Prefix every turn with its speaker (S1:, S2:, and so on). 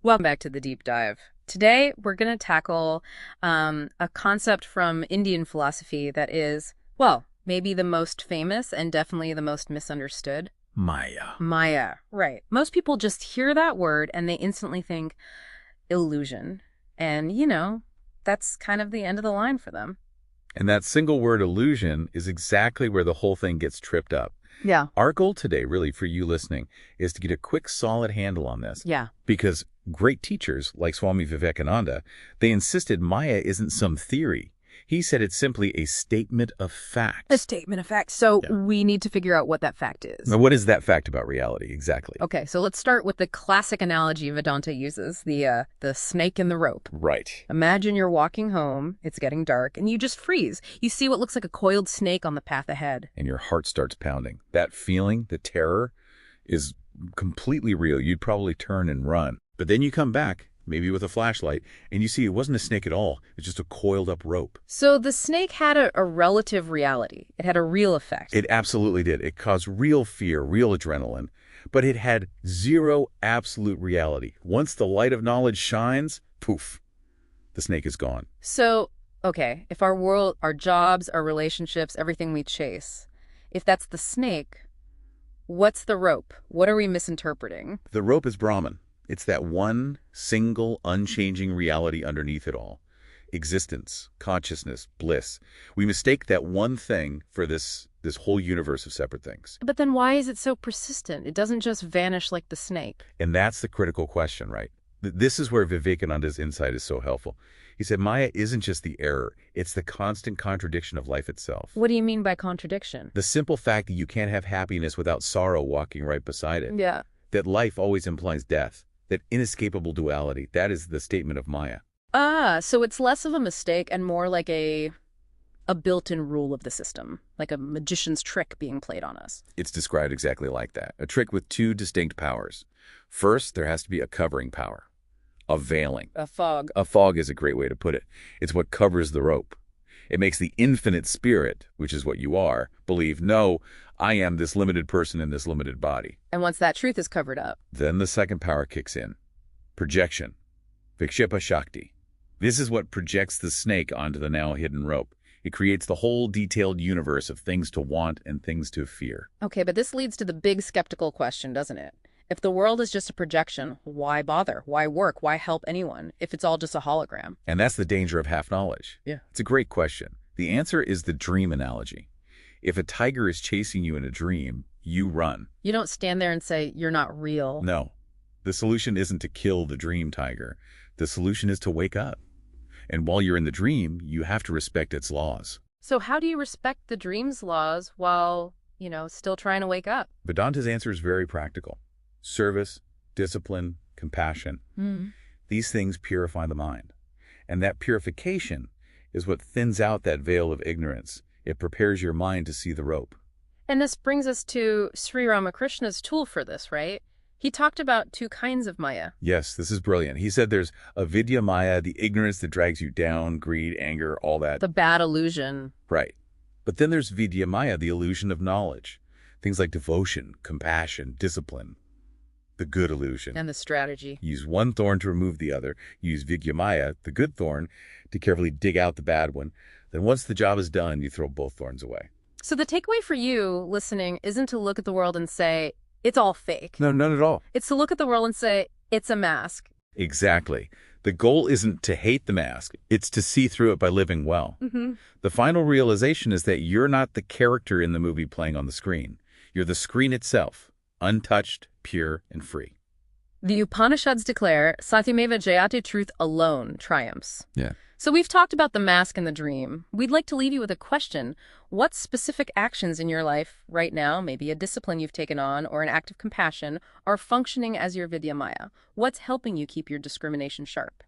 S1: Welcome back to the deep dive. Today, we're going to tackle a concept from Indian philosophy that is, well, maybe the most famous and definitely the most misunderstood.
S2: Maya.
S1: Maya, right. Most people just hear that word and they instantly think illusion. And, that's kind of the end of the line for them.
S2: And that single word illusion is exactly where the whole thing gets tripped up.
S1: Yeah.
S2: Our goal today, really, for you listening, is to get a quick, solid handle on this.
S1: Yeah.
S2: Because great teachers like Swami Vivekananda, they insisted Maya isn't some theory. He said it's simply a statement of fact.
S1: A statement of fact. So
S2: Yeah.
S1: we need to figure out what that fact is.
S2: Now, what is that fact about reality, exactly?
S1: Okay, so let's start with the classic analogy Vedanta uses, the snake and the rope.
S2: Right.
S1: Imagine you're walking home, it's getting dark, and you just freeze. You see what looks like a coiled snake on the path ahead.
S2: And your heart starts pounding. That feeling, the terror, is completely real. You'd probably turn and run. But then you come back, maybe with a flashlight, and you see it wasn't a snake at all. It's just a coiled up rope.
S1: So the snake had a relative reality. It had a real effect.
S2: It absolutely did. It caused real fear, real adrenaline. But it had zero absolute reality. Once the light of knowledge shines, poof, the snake is gone.
S1: So, okay, if our world, our jobs, our relationships, everything we chase, if that's the snake, what's the rope? What are we misinterpreting?
S2: The rope is Brahman. It's that one single, unchanging reality underneath it all. Existence, consciousness, bliss. We mistake that one thing for this whole universe of separate things.
S1: But then why is it so persistent? It doesn't just vanish like the snake.
S2: And that's the critical question, right? This is where Vivekananda's insight is so helpful. He said Maya isn't just the error, it's the constant contradiction of life itself.
S1: What do you mean by contradiction?
S2: The simple fact that you can't have happiness without sorrow walking right beside it.
S1: Yeah.
S2: That life always implies death. That inescapable duality, that is the statement of Maya.
S1: So it's less of a mistake and more like a built-in rule of the system, like a magician's trick being played on us.
S2: It's described exactly like that. A trick with two distinct powers. First, there has to be a covering power. A veiling.
S1: A fog.
S2: A fog is a great way to put it. It's what covers the rope. It makes the infinite spirit, which is what you are, believe, no, I am this limited person in this limited body.
S1: And once that truth is covered up.
S2: Then the second power kicks in. Projection. Vikshipa Shakti. This is what projects the snake onto the now hidden rope. It creates the whole detailed universe of things to want and things to fear.
S1: Okay, but this leads to the big skeptical question, doesn't it? If the world is just a projection, why bother? Why work? Why help anyone if it's all just a hologram?
S2: And that's the danger of half knowledge.
S1: Yeah.
S2: It's a great question. The answer is the dream analogy. If a tiger is chasing you in a dream, you run.
S1: You don't stand there and say, you're not real.
S2: No. The solution isn't to kill the dream tiger. The solution is to wake up. And while you're in the dream, you have to respect its laws.
S1: So how do you respect the dream's laws while, still trying to wake up?
S2: Vedanta's answer is very practical. Service, discipline, compassion. These things purify the mind. And that purification is what thins out that veil of ignorance. It prepares your mind to see the rope.
S1: And this brings us to Sri Ramakrishna's tool for this, right? He talked about two kinds of Maya.
S2: Yes, this is brilliant. He said there's avidya Maya, the ignorance that drags you down, greed, anger, all that.
S1: The bad illusion.
S2: Right. But then there's vidya Maya, the illusion of knowledge. Things like devotion, compassion, discipline. The good illusion.
S1: And the strategy.
S2: Use one thorn to remove the other. Use vidya Maya, the good thorn, to carefully dig out the bad one. Then once the job is done, you throw both thorns away.
S1: So the takeaway for you listening isn't to look at the world and say, it's all fake.
S2: No, none at all.
S1: It's to look at the world and say, it's a mask.
S2: Exactly. The goal isn't to hate the mask. It's to see through it by living well. The final realization is that you're not the character in the movie playing on the screen. You're the screen itself, untouched, pure, and free.
S1: The Upanishads declare, Satyameva Jayate, truth alone triumphs.
S2: Yeah.
S1: So we've talked about the mask and the dream. We'd like to leave you with a question. What specific actions in your life right now, maybe a discipline you've taken on or an act of compassion, are functioning as your vidya Maya? What's helping you keep your discrimination sharp?